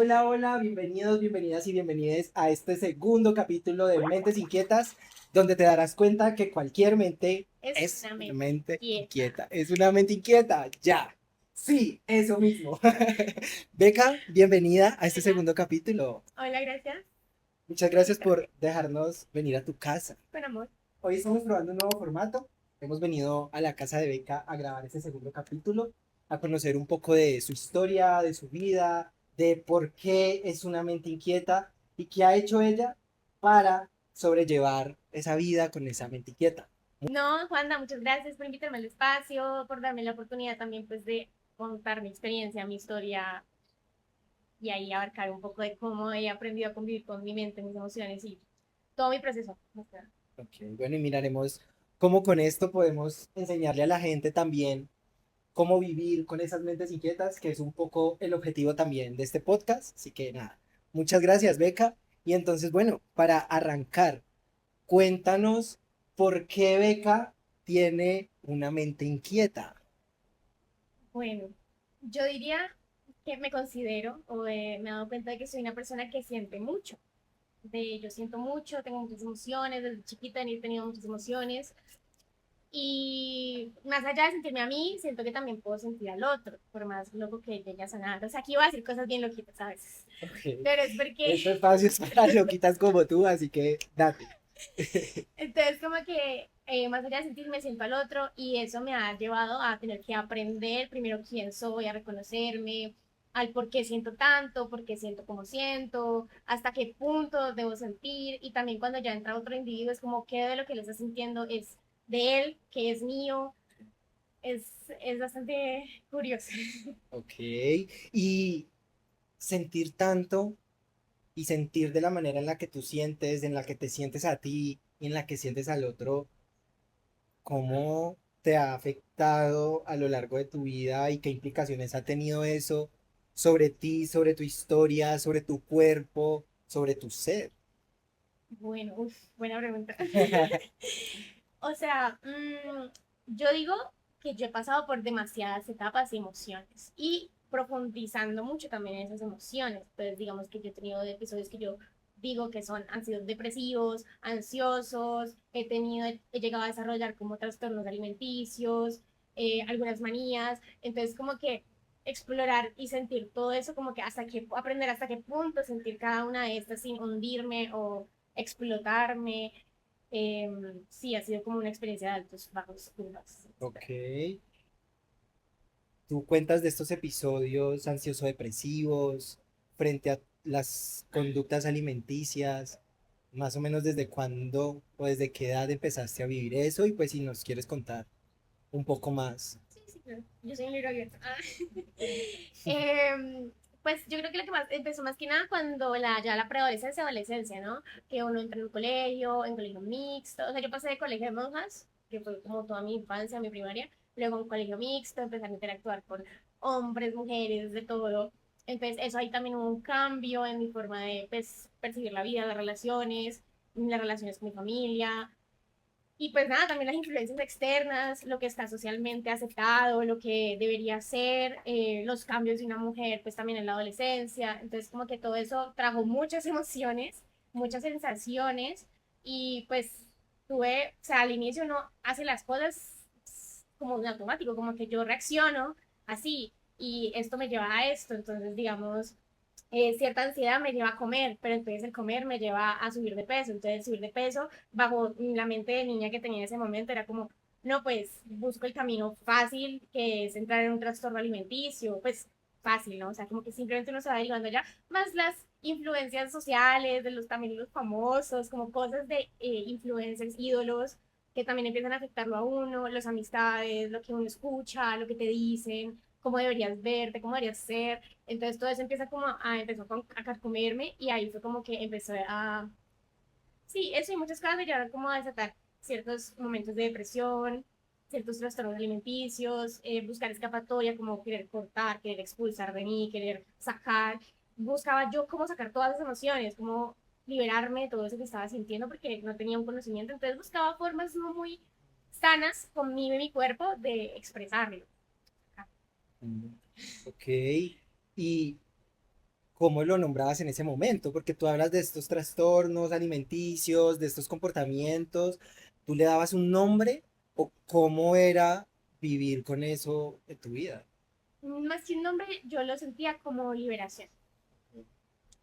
Hola, hola, bienvenidos, bienvenidas y bienvenides a este segundo capítulo de Mentes Inquietas, donde te darás cuenta que cualquier mente Es es una una mente mente inquieta. inquieta. Es una mente inquieta, ya. Sí, eso mismo. Beca, bienvenida a este Hola, segundo capítulo. hola, gracias. Muchas Por gracias invitarme. por dejarnos venir a tu casa. Con amor. Hoy estamos probando un nuevo formato. Hemos venido a la casa de Beca a grabar este segundo capítulo, a conocer un poco de su historia, de su vida, de por qué es una mente inquieta y qué ha hecho ella para sobrellevar esa vida con esa mente inquieta. No, Juanda, muchas gracias por invitarme al espacio, por darme la oportunidad también pues de contar mi experiencia, mi historia y ahí abarcar un poco de cómo he aprendido a convivir con mi mente, mis emociones y todo mi proceso. Ok, bueno, y miraremos cómo con esto podemos enseñarle a la gente también cómo vivir con esas mentes inquietas, que es un poco el objetivo también de este podcast. Así que nada, muchas gracias, Beca. Y entonces, bueno, para arrancar, cuéntanos por qué Beca tiene una mente inquieta. Bueno, yo diría que me considero me he dado cuenta de que soy una persona que siente mucho. Yo siento mucho, tengo muchas emociones, desde chiquita he tenido muchas emociones. Y más allá de sentirme a mí, siento que también puedo sentir al otro, por más loco que llegue a sonar. O sea, aquí voy a decir cosas bien loquitas a veces. Ok, Pero es porque, este espacio es para loquitas como tú, así que date. entonces como que más allá de sentirme, siento al otro y eso me ha llevado a tener que aprender primero quién soy, a reconocerme, al por qué siento tanto, por qué siento como siento, hasta qué punto debo sentir y también cuando ya entra otro individuo es como qué de lo que le está sintiendo es de él, qué es mío. Es bastante curioso. Ok, y sentir tanto y sentir de la manera en la que tú sientes, en la que te sientes a ti y en la que sientes al otro, ¿cómo te ha afectado a lo largo de tu vida y qué implicaciones ha tenido eso sobre ti, sobre tu historia, sobre tu cuerpo, sobre tu ser? Bueno, buena pregunta. O sea, yo digo que yo he pasado por demasiadas etapas y emociones y profundizando mucho también en esas emociones. Entonces, digamos que yo he tenido episodios que yo digo que han sido depresivos, ansiosos, he llegado a desarrollar como trastornos alimenticios, algunas manías. Entonces, como que explorar y sentir todo eso, como que aprender hasta qué punto sentir cada una de estas sin hundirme o explotarme. Sí, ha sido como una experiencia de altos, bajos, curvas, Ok. etc. Tú cuentas de estos episodios ansioso-depresivos frente a las conductas alimenticias, más o menos desde cuándo o desde qué edad empezaste a vivir eso y pues si nos quieres contar un poco más. Sí, sí, claro. Yo soy un libro abierto. Em, pues yo creo que lo que más empezó más que nada cuando ya la preadolescencia, adolescencia, ¿no? Que uno entra en colegio mixto. O sea, yo pasé de colegio de monjas, que fue como toda mi infancia, mi primaria. Luego un colegio mixto, empecé a interactuar con hombres, mujeres, de todo. Entonces, eso ahí también hubo un cambio en mi forma de pues, percibir la vida, las relaciones con mi familia, y pues nada, también las influencias externas, lo que está socialmente aceptado, lo que debería ser, los cambios de una mujer, pues también en la adolescencia. Entonces como que todo eso trajo muchas emociones, muchas sensaciones y pues tuve, o sea, al inicio uno hace las cosas como en automático, como que yo reacciono así y esto me lleva a esto. Entonces, digamos, cierta ansiedad me lleva a comer, pero entonces el comer me lleva a subir de peso. Entonces subir de peso, bajo la mente de niña que tenía en ese momento, era como, no, pues busco el camino fácil, que es entrar en un trastorno alimenticio, pues fácil, ¿no? O sea, como que simplemente uno se va derivando ya, más las influencias sociales, de los también los famosos, como cosas de influencers, ídolos, que también empiezan a afectarlo a uno, las amistades, lo que uno escucha, lo que te dicen, cómo deberías verte, cómo deberías ser. Entonces todo eso empieza como a carcomerme y ahí fue como que empezó a... Sí, eso y muchas cosas me llevaron como a desatar ciertos momentos de depresión, ciertos trastornos alimenticios, buscar escapatoria, como querer cortar, querer expulsar de mí, querer sacar. Buscaba yo cómo sacar todas las emociones, cómo liberarme de todo eso que estaba sintiendo porque no tenía un conocimiento. Entonces buscaba formas no muy sanas conmigo y mi cuerpo de expresarlo. Mm, ok. ¿Y cómo lo nombrabas en ese momento, porque tú hablas de estos trastornos alimenticios, de estos comportamientos, ¿tú le dabas un nombre o cómo era vivir con eso en tu vida? Más que un nombre, yo lo sentía como liberación.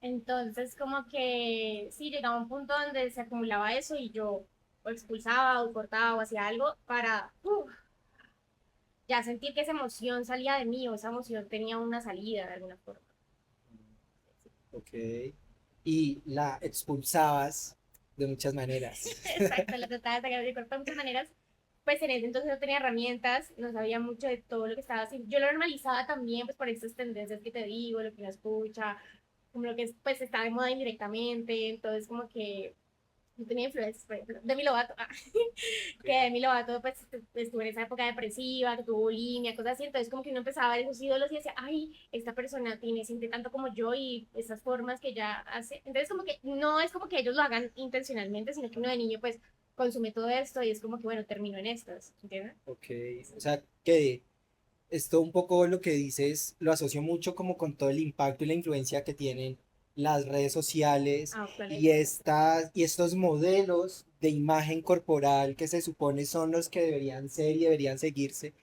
Entonces, como que sí, llegaba un punto donde se acumulaba eso y yo o expulsaba o cortaba o hacía algo para ya sentir que esa emoción salía de mí o esa emoción tenía una salida de alguna forma. Ok. Y la expulsabas de muchas maneras. Exacto, la trataba de sacar de mi cuerpo de muchas maneras. Pues en ese entonces no tenía herramientas, no sabía mucho de todo lo que estaba haciendo. Yo lo normalizaba también, pues por estas tendencias que te digo, lo que uno escucha, como lo que pues está de moda indirectamente. Entonces, como que yo tenía influencias, por ejemplo, Demi Lovato, que Demi Lovato pues estuvo en esa época depresiva, que tuvo bulimia, cosas así, entonces como que uno empezaba a ver esos ídolos y decía, ay, esta persona tiene, siente tanto como yo y esas formas que ya hace, entonces como que no es como que ellos lo hagan intencionalmente, sino que uno de niño pues consume todo esto y es como que bueno, termino en estas, ¿entiendes? Ok. O sea, que esto un poco lo que dices lo asocio mucho como con todo el impacto y la influencia que tienen las redes sociales y Actualización. y estos modelos de imagen corporal que se supone son los que deberían ser y deberían seguirse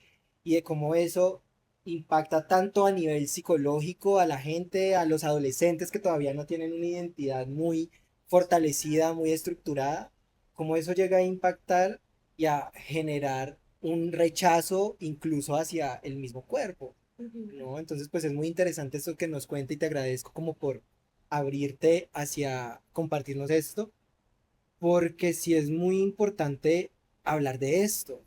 y de cómo eso impacta tanto a nivel psicológico a la gente, a los adolescentes que todavía no tienen una identidad muy fortalecida, muy estructurada, cómo eso llega a impactar y a generar un rechazo incluso hacia el mismo cuerpo, Ujú. ¿no? Entonces, pues es muy interesante esto que nos cuenta y te agradezco como por abrirte hacia compartirnos esto, porque sí es muy importante hablar de esto,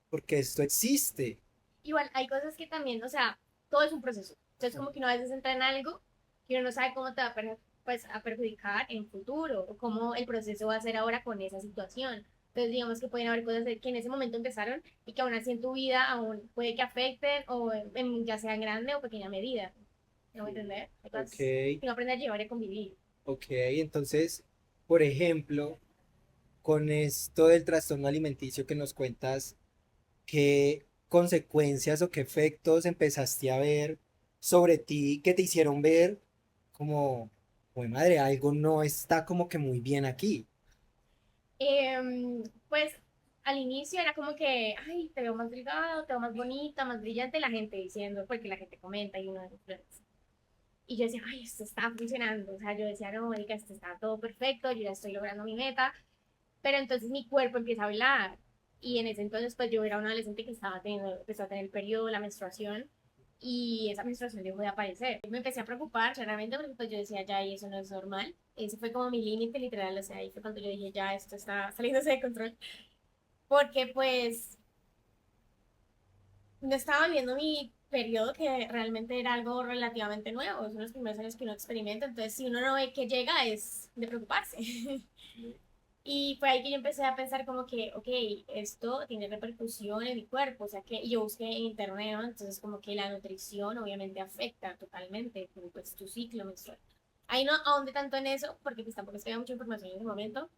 porque esto existe. Igual, hay cosas que también, o sea, todo es un proceso. Entonces, como que uno a veces entra en algo que uno no sabe cómo te va a, pues, a perjudicar en futuro o cómo el proceso va a ser ahora con esa situación. Entonces, digamos que pueden haber cosas que en ese momento empezaron y que aún así en tu vida aún puede que afecten o ya sea en grande o pequeña medida. ¿No me entender? Hay Ok, cosas que uno aprende a llevar y a convivir. ok, entonces, por ejemplo, con esto del trastorno alimenticio que nos cuentas, ¿qué consecuencias o qué efectos empezaste a ver sobre ti que te hicieron ver como, pues madre, algo no está como que muy bien aquí? Pues al inicio era como que, ay, te veo más delgado, te veo más bonita, más brillante, la gente diciendo, porque la gente comenta y uno influencia. Y yo decía, ay, esto está funcionando. O sea, yo decía, no, marica, esto está todo perfecto, yo ya estoy logrando mi meta. Pero entonces mi cuerpo empieza a hablar. Y en ese entonces, pues yo era una adolescente que estaba teniendo, empezó a tener el periodo, la menstruación. Y esa menstruación dejó de aparecer. Me empecé a preocupar, claramente, porque pues yo decía, ya, y eso no es normal. Ese fue como mi límite, literal. O sea, ahí fue cuando yo dije, ya, esto está saliéndose de control. Porque pues no estaba viendo mi periodo, que realmente era algo relativamente nuevo. Son los primeros años que uno experimenta. Entonces, si uno no ve que llega, es de preocuparse. Y fue ahí que yo empecé a pensar como que, ok, esto tiene repercusión en mi cuerpo, o sea que y yo busqué en internet, ¿no? Entonces como que la nutrición obviamente afecta totalmente pues, tu ciclo menstrual. Ahí no ahondé tanto en eso, porque pues tampoco es que había mucha información en ese momento,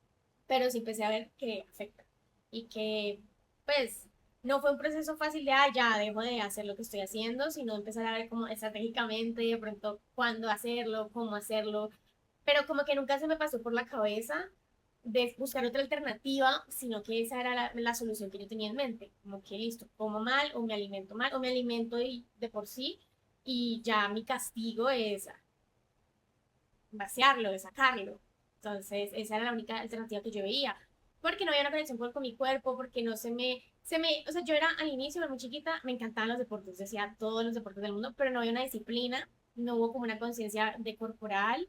pero sí empecé a ver que afecta y que pues no fue un proceso fácil de, ah, ya dejo de hacer lo que estoy haciendo, sino empezar a ver como estratégicamente de pronto cuándo hacerlo, cómo hacerlo, pero como que nunca se me pasó por la cabeza de buscar otra alternativa, sino que esa era la solución que yo tenía en mente, como que listo, como mal o me alimento de por sí y ya mi castigo es vaciarlo, de sacarlo. Entonces, esa era la única alternativa que yo veía, porque no había una conexión con mi cuerpo, porque no o sea, yo era al inicio, era muy chiquita, me encantaban los deportes, decía todos los deportes del mundo, pero no había una disciplina, no hubo como una conciencia de corporal,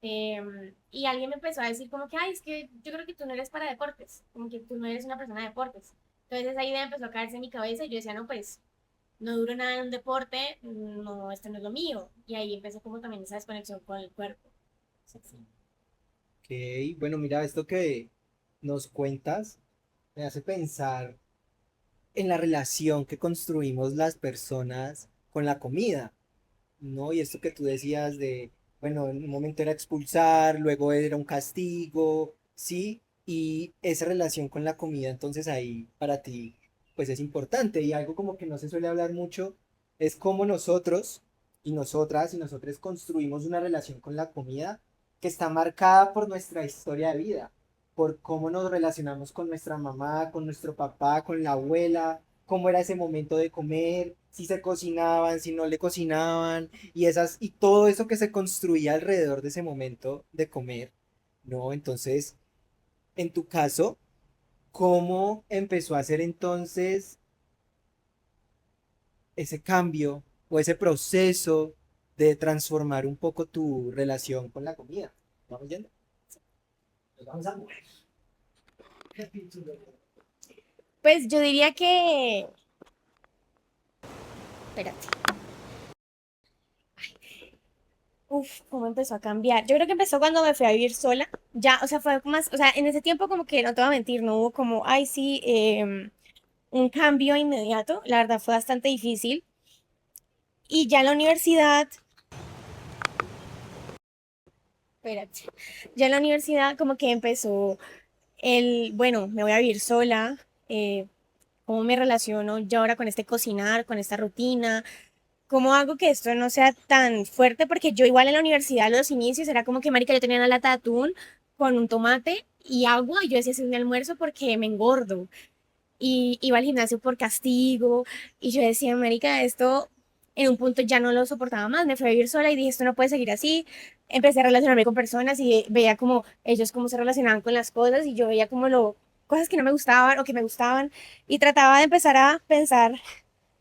y alguien me empezó a decir como que, ay, es que yo creo que tú no eres para deportes, como que tú no eres una persona de deportes. Entonces esa idea empezó a caerse en mi cabeza y yo decía, no, pues no duro nada en un deporte, no, esto no es lo mío. Y ahí empezó como también esa desconexión con el cuerpo. Sí, sí. Ok, bueno, mira, esto que nos cuentas me hace pensar en la relación que construimos las personas con la comida, ¿no? Y esto que tú decías de, bueno, en un momento era expulsar, luego era un castigo, ¿sí? Y esa relación con la comida, entonces ahí para ti, pues es importante y algo como que no se suele hablar mucho es cómo nosotros y nosotras y nosotros construimos una relación con la comida que está marcada por nuestra historia de vida, por cómo nos relacionamos con nuestra mamá, con nuestro papá, con la abuela, cómo era ese momento de comer, si se cocinaban, si no le cocinaban, y todo eso que se construía alrededor de ese momento de comer, ¿no? Entonces, en tu caso, ¿cómo empezó a ser entonces ese cambio o ese proceso de transformar un poco tu relación con la comida? ¿Vamos yendo? Nos vamos a mover. Pues yo diría que, espérate, cómo empezó a cambiar. Yo creo que empezó cuando me fui a vivir sola. Ya, o sea, fue más, o sea, en ese tiempo como que no te voy a mentir, no hubo como, ay, sí, un cambio inmediato. La verdad fue bastante difícil. Y ya en la universidad, espérate, ya en la universidad como que empezó bueno, me voy a vivir sola, cómo me relaciono yo ahora con este cocinar, con esta rutina, cómo hago que esto no sea tan fuerte, porque yo igual en la universidad a los inicios era como que, marica, yo tenía una lata de atún con un tomate y agua y yo decía, ese es mi almuerzo porque me engordo. Y iba al gimnasio por castigo y yo decía, marica, esto en un punto ya no lo soportaba más, me fui a vivir sola y dije, esto no puede seguir así. Empecé a relacionarme con personas y veía como ellos cómo se relacionaban con las cosas y yo veía como cosas que no me gustaban o que me gustaban y trataba de empezar a pensar,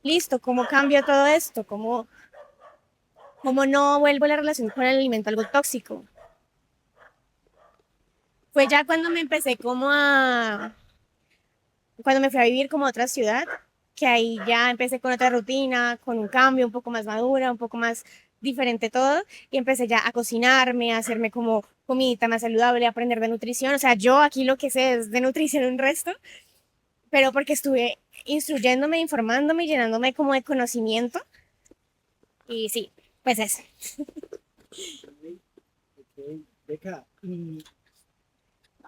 listo, ¿cómo cambio todo esto? ¿Cómo no vuelvo la relación con el alimento algo tóxico? Fue ya cuando me empecé cuando me fui a vivir como a otra ciudad, que ahí ya empecé con otra rutina, con un cambio un poco más madura, un poco más diferente todo, y empecé ya a cocinarme, a hacerme como comidita más saludable, a aprender de nutrición. O sea, yo aquí lo que sé es de nutrición un resto, pero porque estuve instruyéndome, informándome y llenándome como de conocimiento. Y sí, pues eso. Ok, Beca, y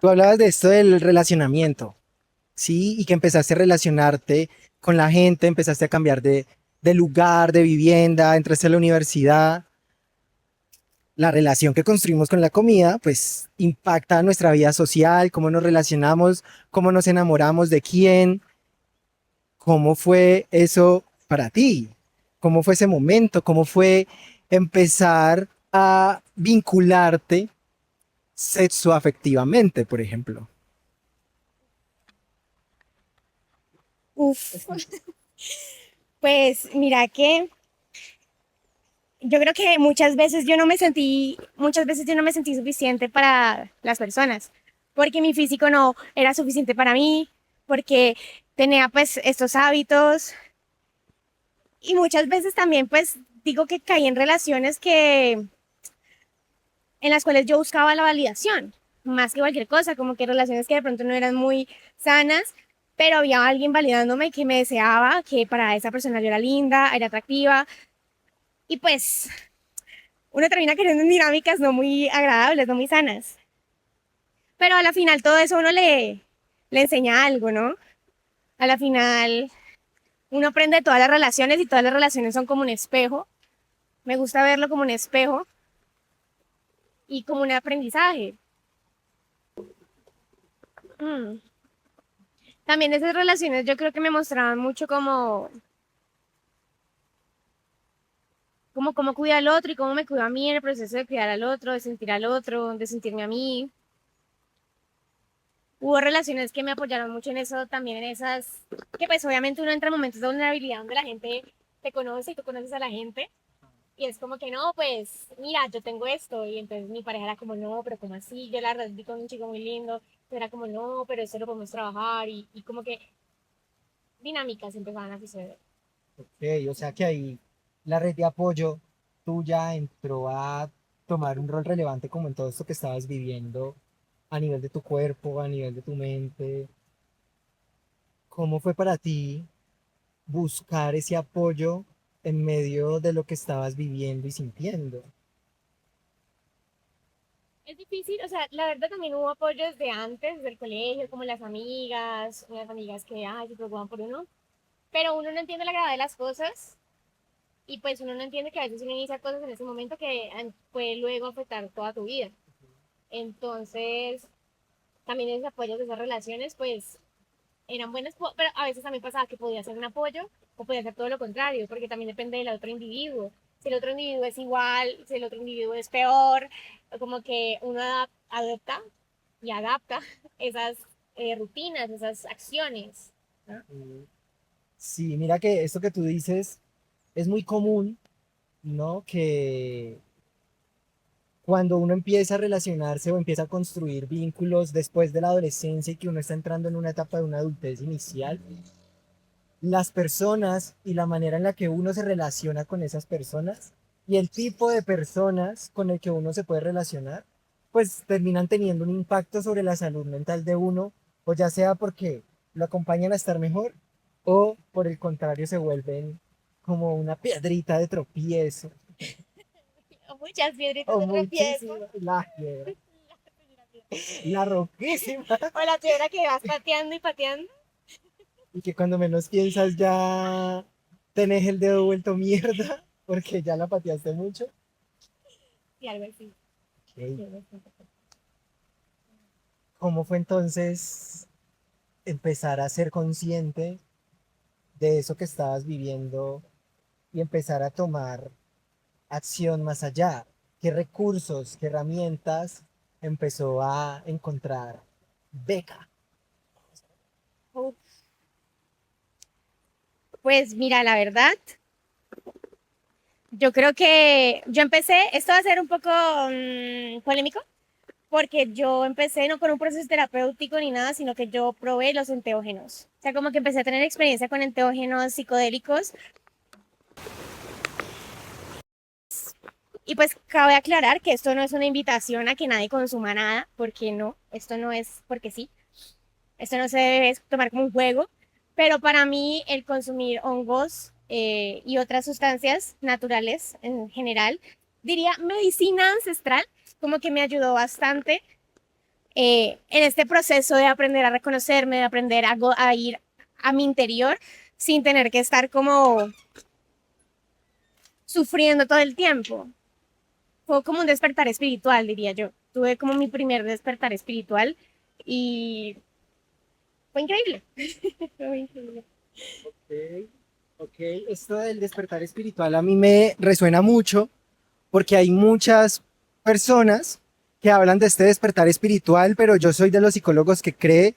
tú hablabas de esto del relacionamiento, ¿sí? Y que empezaste a relacionarte con la gente, empezaste a cambiar de lugar, de vivienda, entraste a la universidad. La relación que construimos con la comida, pues impacta nuestra vida social, cómo nos relacionamos, cómo nos enamoramos de quién, cómo fue eso para ti, cómo fue ese momento, cómo fue empezar a vincularte sexoafectivamente, por ejemplo. Uf, pues mira que yo creo que muchas veces yo no me sentí suficiente para las personas, porque mi físico no era suficiente para mí, porque tenía pues estos hábitos y muchas veces también pues digo que caí en relaciones en las cuales yo buscaba la validación, más que cualquier cosa, como que relaciones que de pronto no eran muy sanas, pero había alguien validándome que me deseaba, que para esa persona yo era linda, era atractiva y pues uno termina queriendo en dinámicas no muy agradables, no muy sanas. Pero a la final todo eso uno le enseña algo, ¿no? A la final uno aprende de todas las relaciones y todas las relaciones son como un espejo. Me gusta verlo como un espejo y como un aprendizaje. Mm. También esas relaciones yo creo que me mostraban mucho como cómo cuida al otro y cómo me cuida a mí en el proceso de cuidar al otro, de sentir al otro, de sentirme a mí. Hubo relaciones que me apoyaron mucho en eso, también en esas, que pues obviamente uno entra en momentos de vulnerabilidad donde la gente te conoce y tú conoces a la gente. Y es como que no, pues mira, yo tengo esto. Y entonces mi pareja era como, no, pero como así? Yo la verdad vi con un chico muy lindo, pero era como, no, pero eso lo podemos trabajar. Y como que dinámicas empezaban a suceder. Ok, o sea que ahí la red de apoyo tuya entró a tomar un rol relevante como en todo esto que estabas viviendo a nivel de tu cuerpo, a nivel de tu mente. ¿Cómo fue para ti buscar ese apoyo en medio de lo que estabas viviendo y sintiendo? Es difícil, o sea, la verdad también hubo apoyo desde antes, desde el colegio, como las amigas que, ay, se preocupan por uno, pero uno no entiende la gravedad de las cosas y pues uno no entiende que a veces uno inicia cosas en ese momento que puede luego afectar toda tu vida. Entonces, también esos apoyos de esas relaciones, pues eran buenas, pero a veces también pasaba que podía ser un apoyo o podía ser todo lo contrario, porque también depende del otro individuo. Si el otro individuo es igual, si el otro individuo es peor, como que uno adopta y adapta esas rutinas, esas acciones. ¿No? Mm, sí, mira que esto que tú dices es muy común, ¿no? Que cuando uno empieza a relacionarse o empieza a construir vínculos después de la adolescencia y que uno está entrando en una etapa de una adultez inicial, las personas y la manera en la que uno se relaciona con esas personas y el tipo de personas con el que uno se puede relacionar, pues terminan teniendo un impacto sobre la salud mental de uno, o ya sea porque lo acompañan a estar mejor o por el contrario se vuelven como una piedrita de tropiezo Muchas piedritas o de tropiezo. muchísimo la piedra, la roquísima, O la piedra que vas pateando y pateando. y que cuando menos piensas ya tenés el dedo vuelto mierda porque ya la pateaste mucho. Y algo así. Ok. Sí, algo así. ¿Cómo fue entonces empezar a ser consciente de eso que estabas viviendo y empezar a tomar acción más allá? ¿Qué recursos, qué herramientas empezó a encontrar Beca? Pues mira, la verdad, yo creo que yo empecé, esto va a ser un poco polémico, porque yo empecé no con un proceso terapéutico ni nada, sino que yo probé los enteógenos. O sea, como que empecé a tener experiencia con enteógenos psicodélicos. Y pues cabe aclarar que esto no es una invitación a que nadie consuma nada, porque no, esto no es porque sí, esto no se debe tomar como un juego, pero para mí el consumir hongos y otras sustancias naturales en general, diría medicina ancestral, como que me ayudó bastante en este proceso de aprender a reconocerme, de aprender a ir a mi interior sin tener que estar como sufriendo todo el tiempo. Fue como un despertar espiritual, diría yo. Tuve como mi primer despertar espiritual y fue increíble. Fue increíble. Ok, ok. Esto del despertar espiritual a mí me resuena mucho porque hay muchas personas que hablan de este despertar espiritual, pero yo soy de los psicólogos que cree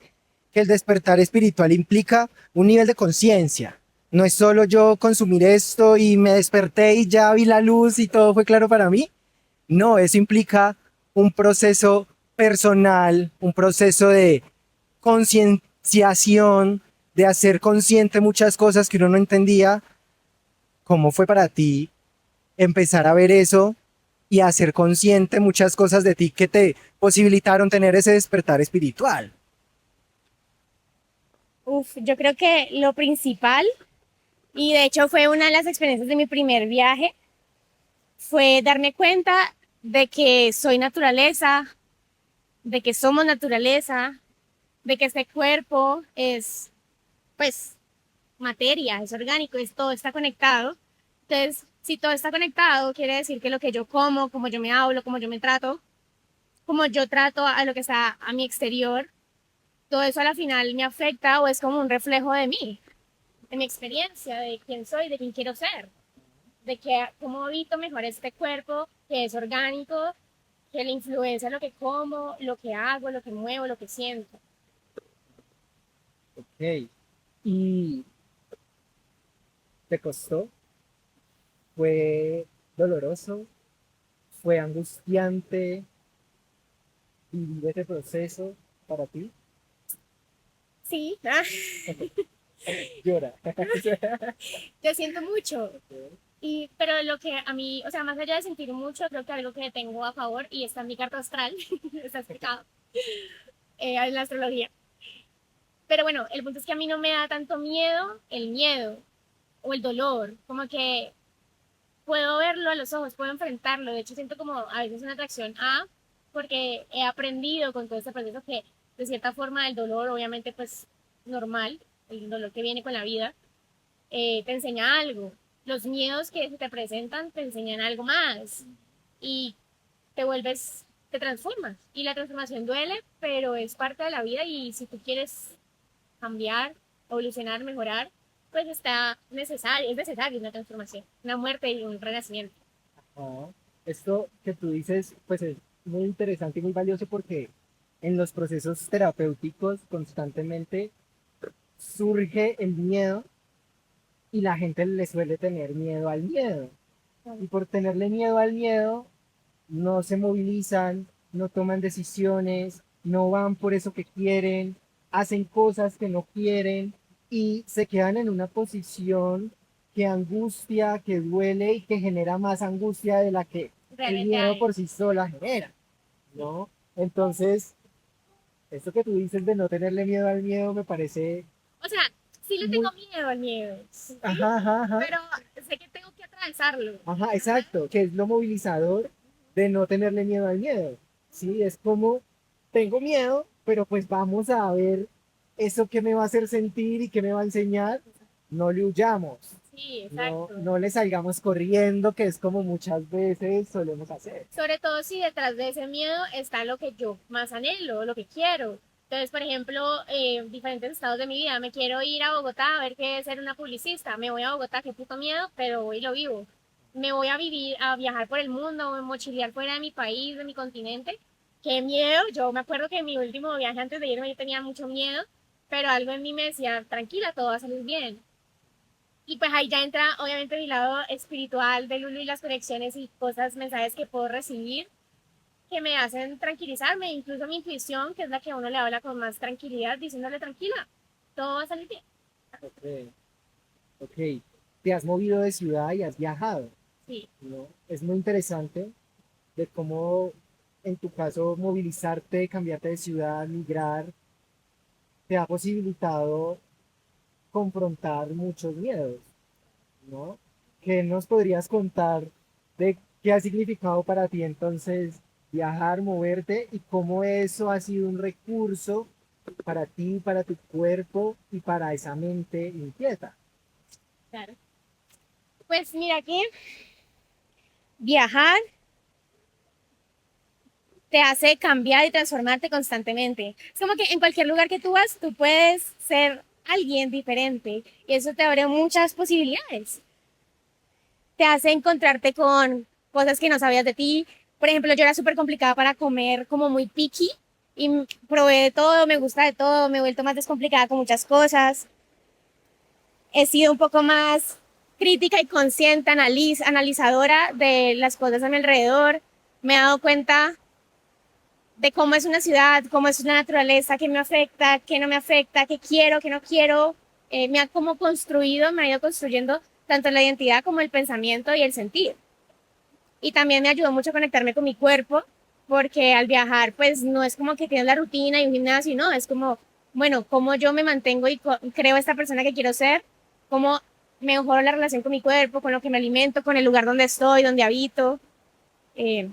que el despertar espiritual implica un nivel de conciencia. No es solo yo consumir esto y me desperté y ya vi la luz y todo fue claro para mí. No, eso implica un proceso personal, un proceso de concienciación, de hacer consciente muchas cosas que uno no entendía. ¿Cómo fue para ti empezar a ver eso y a hacer consciente muchas cosas de ti que te posibilitaron tener ese despertar espiritual? Uf, yo creo que lo principal, y de hecho fue una de las experiencias de mi primer viaje, fue darme cuenta de que soy naturaleza, de que somos naturaleza, de que este cuerpo es, pues, materia, es orgánico, es todo está conectado. Entonces, si todo está conectado, quiere decir que lo que yo como, como yo me hablo, como yo me trato, como yo trato a lo que está a mi exterior, todo eso a la final me afecta o es como un reflejo de mí, de mi experiencia, de quién soy, de quién quiero ser, de que cómo habito mejor este cuerpo que es orgánico, que le influencia lo que como, lo que hago, lo que muevo, lo que siento. Ok. ¿Y te costó? ¿Fue doloroso? ¿Fue angustiante vivir ese proceso para ti? Sí, Llora. yo siento mucho. Y, pero lo que a mí, o sea, más allá de sentir mucho, creo que algo que tengo a favor, y está en mi carta astral, está explicado en la astrología. Pero bueno, el punto es que a mí no me da tanto miedo el miedo o el dolor, como que puedo verlo a los ojos, puedo enfrentarlo. De hecho, siento como a veces una atracción a, porque he aprendido con todo este proceso que de cierta forma el dolor, obviamente, pues normal, el dolor que viene con la vida, te enseña algo. los miedos que se te presentan te enseñan algo más y te vuelves, te transformas. Y la transformación duele, pero es parte de la vida y si tú quieres cambiar, evolucionar, mejorar, pues es necesario una transformación, una muerte y un renacimiento. Ah, esto que tú dices, pues es muy interesante y muy valioso porque en los procesos terapéuticos constantemente surge el miedo y la gente le suele tener miedo al miedo. Y por tenerle miedo al miedo, no se movilizan, no toman decisiones, no van por eso que quieren, hacen cosas que no quieren y se quedan en una posición que angustia, que duele y que genera más angustia de la que el Realmente miedo hay. por sí sola genera, ¿no? Entonces, esto que tú dices de no tenerle miedo al miedo me parece O sea, sí le muy... tengo miedo al miedo, ¿sí? Ajá, ajá, ajá. Pero sé que tengo que atravesarlo. Ajá, exacto, que es lo movilizador de no tenerle miedo al miedo. Sí, es como, tengo miedo, pero pues vamos a ver eso que me va a hacer sentir y que me va a enseñar. No le huyamos, Sí, no, exacto. no le salgamos corriendo, que es como muchas veces solemos hacer. Sobre todo si detrás de ese miedo está lo que yo más anhelo, lo que quiero. Entonces, por ejemplo, diferentes estados de mi vida. Me quiero ir a Bogotá a ver qué es ser una publicista. Me voy a Bogotá, qué puto miedo, pero voy y lo vivo. Me voy a vivir, a viajar por el mundo, mochilear fuera de mi país, de mi continente. Qué miedo. Yo me acuerdo que en mi último viaje antes de irme yo tenía mucho miedo, pero algo en mí me decía, tranquila, todo va a salir bien. Y pues ahí ya entra obviamente mi lado espiritual de Lulu y las conexiones y cosas, mensajes que puedo recibir que me hacen tranquilizarme, incluso mi intuición, que es la que a uno le habla con más tranquilidad, diciéndole tranquila, todo va a salir bien. Ok, ok. Te has movido de ciudad y has viajado, Sí, ¿no? Es muy interesante de cómo, en tu caso, movilizarte, cambiarte de ciudad, migrar, te ha posibilitado confrontar muchos miedos, ¿no? ¿Qué nos podrías contar de qué ha significado para ti entonces viajar, moverte y cómo eso ha sido un recurso para ti, para tu cuerpo y para esa mente inquieta? claro. Pues mira que viajar te hace cambiar y transformarte constantemente. Es como que en cualquier lugar que tú vas, tú puedes ser alguien diferente y eso te abre muchas posibilidades. Te hace encontrarte con cosas que no sabías de ti. Por ejemplo, yo era súper complicada para comer, como muy picky, y probé de todo, me gusta de todo, me he vuelto más descomplicada con muchas cosas. He sido un poco más crítica y consciente, analizadora de las cosas a mi alrededor. Me he dado cuenta de cómo es una ciudad, cómo es una naturaleza, qué me afecta, qué no me afecta, qué quiero, qué no quiero. Me ha como construido, me ha ido construyendo tanto la identidad como el pensamiento y el sentir. Y también me ayudó mucho a conectarme con mi cuerpo, porque al viajar, pues no es como que tienes la rutina y un gimnasio, no, es como, bueno, cómo yo me mantengo y creo esta persona que quiero ser, cómo mejoro la relación con mi cuerpo, con lo que me alimento, con el lugar donde estoy, donde habito. Eh,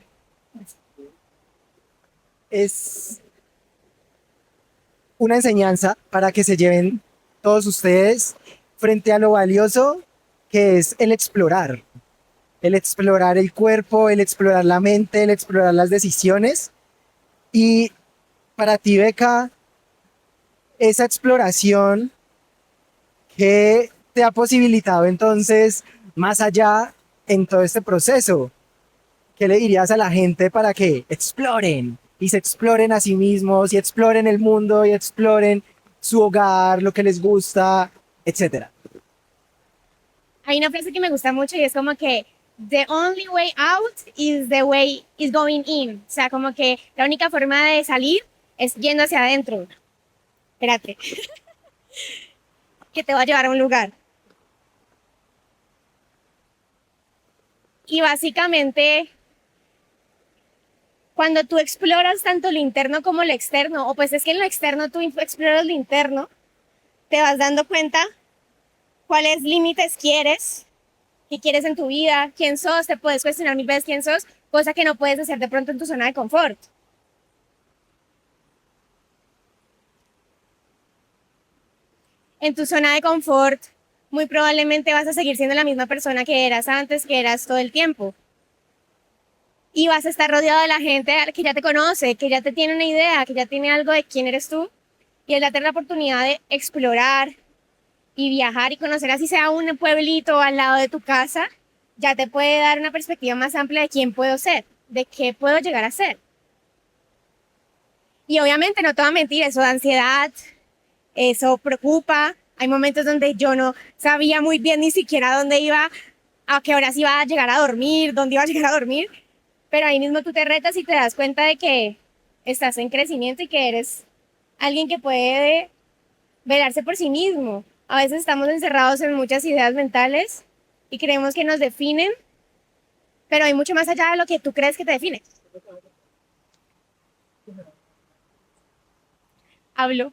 Es una enseñanza para que se lleven todos ustedes frente a lo valioso que es el explorar el cuerpo, el explorar la mente, el explorar las decisiones. Y para ti, Beca, esa exploración que te ha posibilitado entonces más allá en todo este proceso, ¿qué le dirías a la gente para que exploren y se exploren a sí mismos y exploren el mundo y exploren su hogar, lo que les gusta, etcétera? Hay una frase que me gusta mucho y es como que the only way out is the way is going in. O sea, como que la única forma de salir es yendo hacia adentro. Espérate, que te va a llevar a un lugar. Y básicamente, cuando tú exploras tanto lo interno como lo externo, o pues es que en lo externo tú exploras lo interno, te vas dando cuenta cuáles límites quieres, qué quieres en tu vida, quién sos, te puedes cuestionar mil veces quién sos, cosa que no puedes hacer de pronto en tu zona de confort. En tu zona de confort muy probablemente vas a seguir siendo la misma persona que eras antes, que eras todo el tiempo. Y vas a estar rodeado de la gente que ya te conoce, que ya te tiene una idea, que ya tiene algo de quién eres tú. Y el darte la oportunidad de explorar y viajar y conocer así sea un pueblito al lado de tu casa, ya te puede dar una perspectiva más amplia de quién puedo ser, de qué puedo llegar a ser. Y obviamente no te voy a mentir, eso da ansiedad, eso preocupa. Hay momentos donde yo no sabía muy bien ni siquiera dónde iba, a qué horas iba a llegar a dormir, dónde iba a llegar a dormir. Pero ahí mismo tú te retas y te das cuenta de que estás en crecimiento y que eres alguien que puede velarse por sí mismo. A veces estamos encerrados en muchas ideas mentales y creemos que nos definen, pero hay mucho más allá de lo que tú crees que te define. Hablo.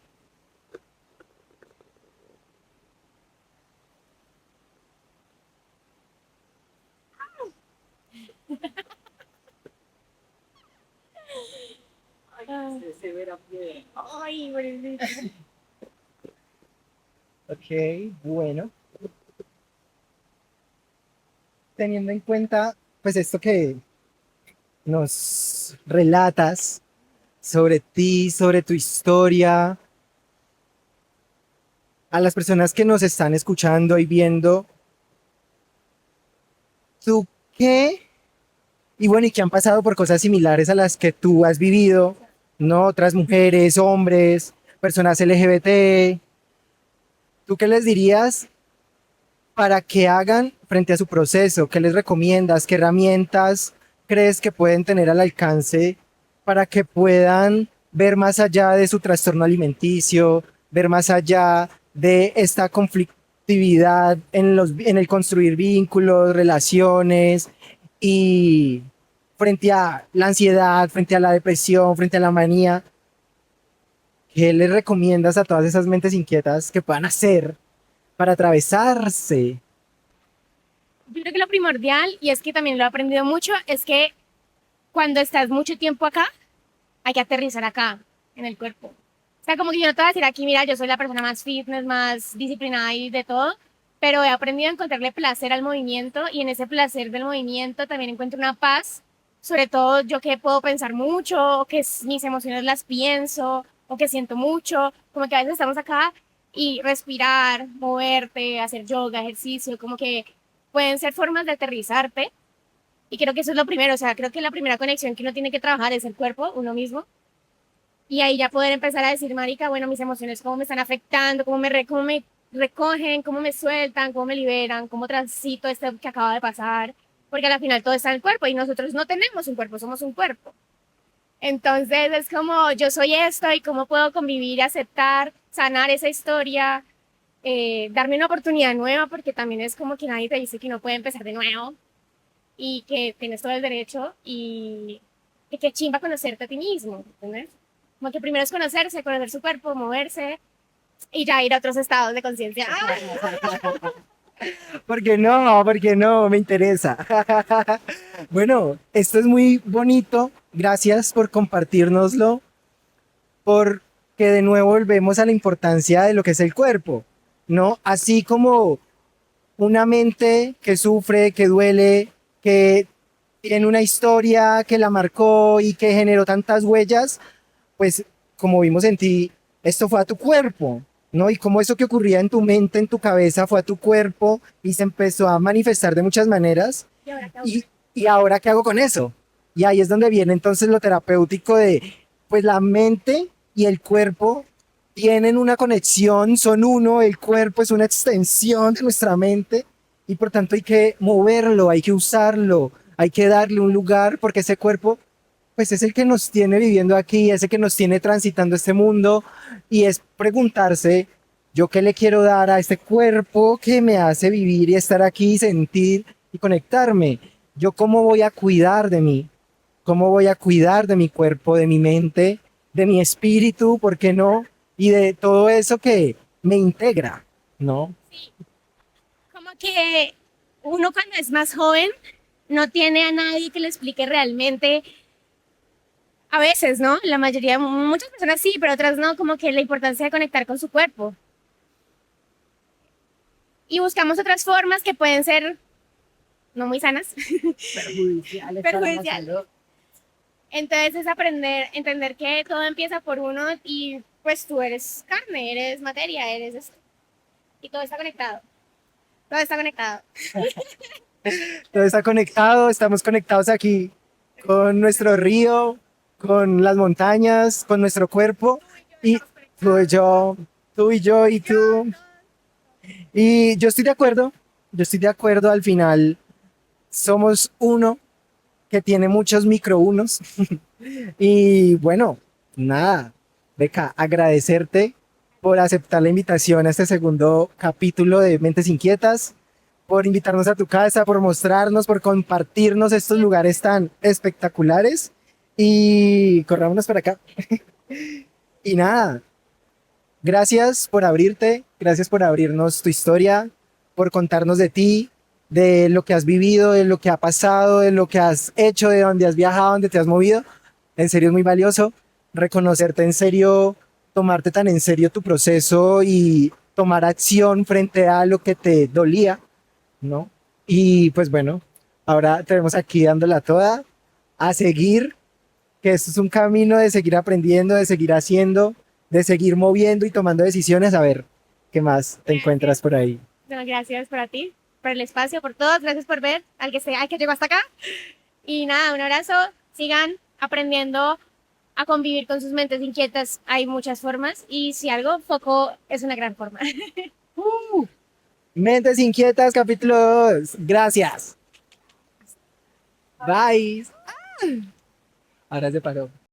Ay, pobrecito. Ok, bueno. Teniendo en cuenta, pues esto que nos relatas sobre ti, sobre tu historia, a las personas que nos están escuchando y viendo, ¿tú qué? Y bueno, y que han pasado por cosas similares a las que tú has vivido, ¿no? Otras mujeres, hombres, personas LGBT. ¿Tú qué les dirías para que hagan frente a su proceso? ¿Qué les recomiendas? ¿Qué herramientas crees que pueden tener al alcance para que puedan ver más allá de su trastorno alimenticio, ver más allá de esta conflictividad en el construir vínculos, relaciones y frente a la ansiedad, frente a la depresión, frente a la manía? ¿Qué les recomiendas a todas esas mentes inquietas que puedan hacer para atravesarse? Yo creo que lo primordial, y es que también lo he aprendido mucho, es que cuando estás mucho tiempo acá, hay que aterrizar acá, en el cuerpo. O sea, como que yo no te voy a decir aquí, mira, yo soy la persona más fitness, más disciplinada y de todo, pero he aprendido a encontrarle placer al movimiento y en ese placer del movimiento también encuentro una paz, sobre todo yo que puedo pensar mucho, o que mis emociones las pienso, o que siento mucho, como que a veces estamos acá y respirar, moverte, hacer yoga, ejercicio, como que pueden ser formas de aterrizarte. Y creo que eso es lo primero, o sea, creo que la primera conexión que uno tiene que trabajar es el cuerpo, uno mismo, y ahí ya poder empezar a decir, marica, bueno, mis emociones, cómo me están afectando, cómo me recogen, cómo me sueltan, cómo me liberan, cómo transito esto que acaba de pasar, porque al final todo está en el cuerpo y nosotros no tenemos un cuerpo, somos un cuerpo. Entonces es como yo soy esto y cómo puedo convivir, aceptar, sanar esa historia, darme una oportunidad nueva, porque también es como que nadie te dice que no puede empezar de nuevo y que tienes todo el derecho y que qué chimba conocerte a ti mismo, ¿entendés? Como que primero es conocerse, conocer su cuerpo, moverse y ya ir a otros estados de conciencia. ¿Por qué no? ¿Por qué no? Me interesa. Bueno, esto es muy bonito. Gracias por compartirnoslo, porque de nuevo volvemos a la importancia de lo que es el cuerpo, ¿no? Así como una mente que sufre, que duele, que tiene una historia que la marcó y que generó tantas huellas, pues como vimos en ti, esto fue a tu cuerpo, ¿no? Y como eso que ocurría en tu mente, en tu cabeza, fue a tu cuerpo y se empezó a manifestar de muchas maneras. ¿Y ahora qué hago? Y ahora, ¿qué hago con eso? Y ahí es donde viene entonces lo terapéutico de, pues la mente y el cuerpo tienen una conexión, son uno, el cuerpo es una extensión de nuestra mente y por tanto hay que moverlo, hay que usarlo, hay que darle un lugar porque ese cuerpo pues es el que nos tiene viviendo aquí, es el que nos tiene transitando este mundo y es preguntarse, ¿yo qué le quiero dar a este cuerpo que me hace vivir y estar aquí, sentir y conectarme? ¿Yo cómo voy a cuidar de mí? ¿Cómo voy a cuidar de mi cuerpo, de mi mente, de mi espíritu, por qué no? Y de todo eso que me integra, ¿no? Sí, como que uno cuando es más joven no tiene a nadie que le explique realmente, a veces, ¿no? La mayoría, muchas personas sí, pero otras no, como que la importancia de conectar con su cuerpo. y buscamos otras formas que pueden ser no muy sanas. Perjudiciales para la Perjudicial. salud. Entonces es aprender, entender que todo empieza por uno y pues tú eres carne, eres materia, eres esto. Y todo está conectado. Todo está conectado. Todo está conectado, estamos conectados aquí con nuestro río, con las montañas, con nuestro cuerpo. Y tú y yo y tú. Y yo estoy de acuerdo, al final somos uno que tiene muchos micro unos. Y bueno, nada, Beca, agradecerte por aceptar la invitación a este segundo capítulo de Mentes Inquietas, por invitarnos a tu casa, por mostrarnos, por compartirnos estos lugares tan espectaculares. Y corrámonos para acá. Y nada, gracias por abrirte, gracias por abrirnos tu historia, por contarnos de ti, de lo que has vivido, de lo que ha pasado, de lo que has hecho, de dónde has viajado, dónde te has movido. En serio es muy valioso reconocerte en serio, tomarte tan en serio tu proceso y tomar acción frente a lo que te dolía, ¿no? Y pues bueno, ahora tenemos aquí dándola toda a seguir, que esto es un camino de seguir aprendiendo, de seguir haciendo, de seguir moviendo y tomando decisiones, a ver qué más te encuentras por ahí. No, gracias por a ti, por el espacio, por todos. Gracias por ver al que llegó hasta acá. Y nada, un abrazo. Sigan aprendiendo a convivir con sus mentes inquietas. Hay muchas formas. Y si algo, foco es una gran forma. Mentes Inquietas, capítulo 2. Gracias. Bye. Ahora se paró.